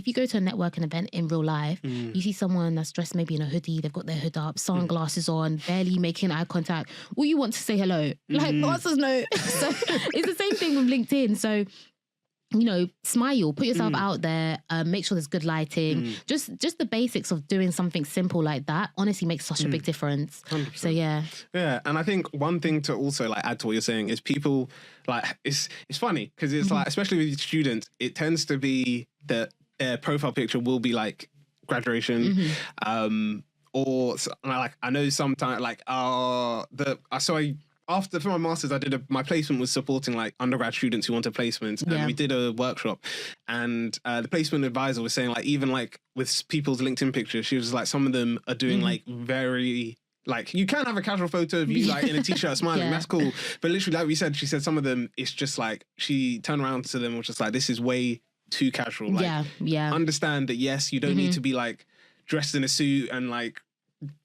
if you go to a networking event in real life, you see someone that's dressed maybe in a hoodie, they've got their hood up, sunglasses on, barely making eye contact. All you want to say hello. Like, the answer's no. So it's the same thing with LinkedIn. So, you know, smile, put yourself out there, make sure there's good lighting. Just the basics of doing something simple like that honestly makes such a big difference. 100%. So yeah. Yeah, and I think one thing to also like add to what you're saying is people like it's funny because it's like, especially with students, it tends to be that their profile picture will be like graduation, or like I know sometimes like after for my master's, I did my placement was supporting like undergrad students who wanted placements, and we did a workshop, and the placement advisor was saying like even like with people's LinkedIn pictures, she was like some of them are doing like very. Like, you can have a casual photo of you, like, in a t-shirt smiling. That's cool. But literally, like we said, she said some of them, it's just like, she turned around to them and was just like, this is way too casual. Like, understand that, yes, you don't need to be, like, dressed in a suit and, like,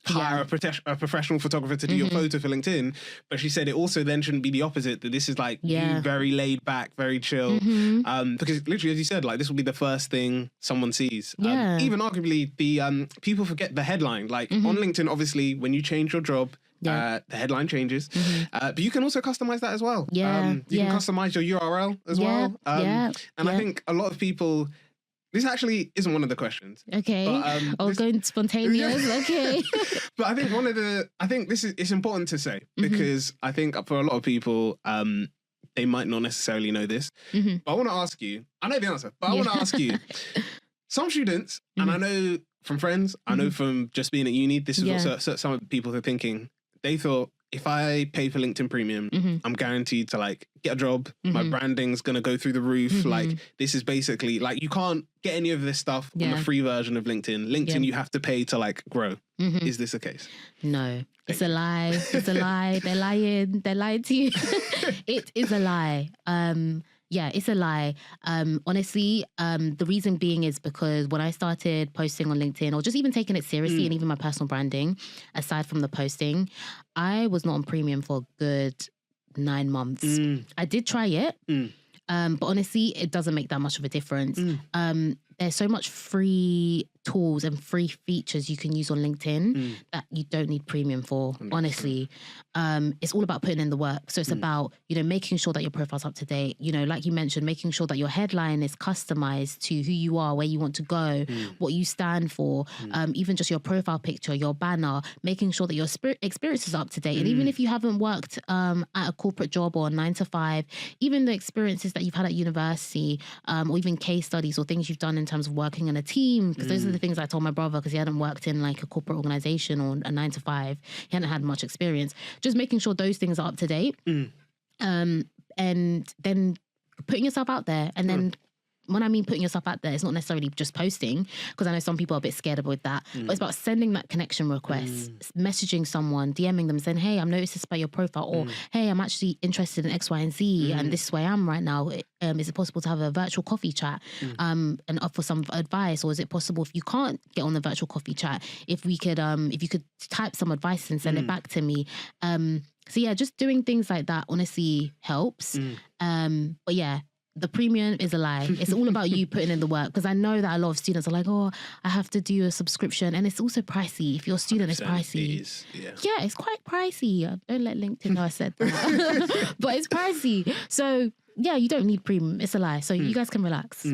hire a professional photographer to do your photo for LinkedIn. But she said it also then shouldn't be the opposite, that this is, like, you very laid back, very chill. Because literally, as you said, like, this will be the first thing someone sees. Even arguably, the people forget the headline. Like, on LinkedIn, obviously, when you change your job, the headline changes. But you can also customize that as well. You can customize your URL as well. And I think a lot of people... This actually isn't one of the questions. Okay. But, going spontaneous. Okay. But I think it's important to say, because I think for a lot of people, they might not necessarily know this. But I want to ask you, I know the answer, but I want to ask you, some students, and I know from friends, I know from just being at uni, this is what some of the people are thinking. They thought, if I pay for LinkedIn Premium, I'm guaranteed to like get a job. My branding's going to go through the roof. Like, this is basically like, you can't get any of this stuff on the free version of LinkedIn. LinkedIn, you have to pay to like grow. Is this the case? No, it's a lie. It's a lie. They're lying. They're lying to you. It is a lie. Yeah, it's a lie. Honestly, the reason being is because when I started posting on LinkedIn, or just even taking it seriously, and even my personal branding, aside from the posting, I was not on premium for a good 9 months. I did try it, but honestly, it doesn't make that much of a difference. There's so much free tools and free features you can use on LinkedIn that you don't need premium for, 100%. Honestly. It's all about putting in the work. So it's about, you know, making sure that your profile's up to date. You know, like you mentioned, making sure that your headline is customized to who you are, where you want to go, what you stand for, even just your profile picture, your banner, making sure that your experience is up to date. And even if you haven't worked at a corporate job or a 9 to 5, even the experiences that you've had at university, or even case studies or things you've done in terms of working in a team, because those are the things I told my brother, because he hadn't worked in like a corporate organization or a 9 to 5. He hadn't had much experience. Just making sure those things are up to date. And then putting yourself out there. And then when I mean putting yourself out there, it's not necessarily just posting, because I know some people are a bit scared with that, but it's about sending that connection request, messaging someone, DMing them, saying, hey, I've noticed this about your profile, or hey, I'm actually interested in X, Y, and Z, and this is where I am right now. Is it possible to have a virtual coffee chat and offer some advice? Or is it possible, if you can't get on the virtual coffee chat, if you could type some advice and send it back to me? So yeah, just doing things like that honestly helps. But yeah, the premium is a lie. It's all about you putting in the work, because I know that a lot of students are like, oh, I have to do a subscription, and it's also pricey. If you're a student, it's pricey. It is, yeah, it's quite pricey. Don't let LinkedIn know I said that. But it's pricey. So yeah, you don't need premium. It's a lie. So you guys can relax.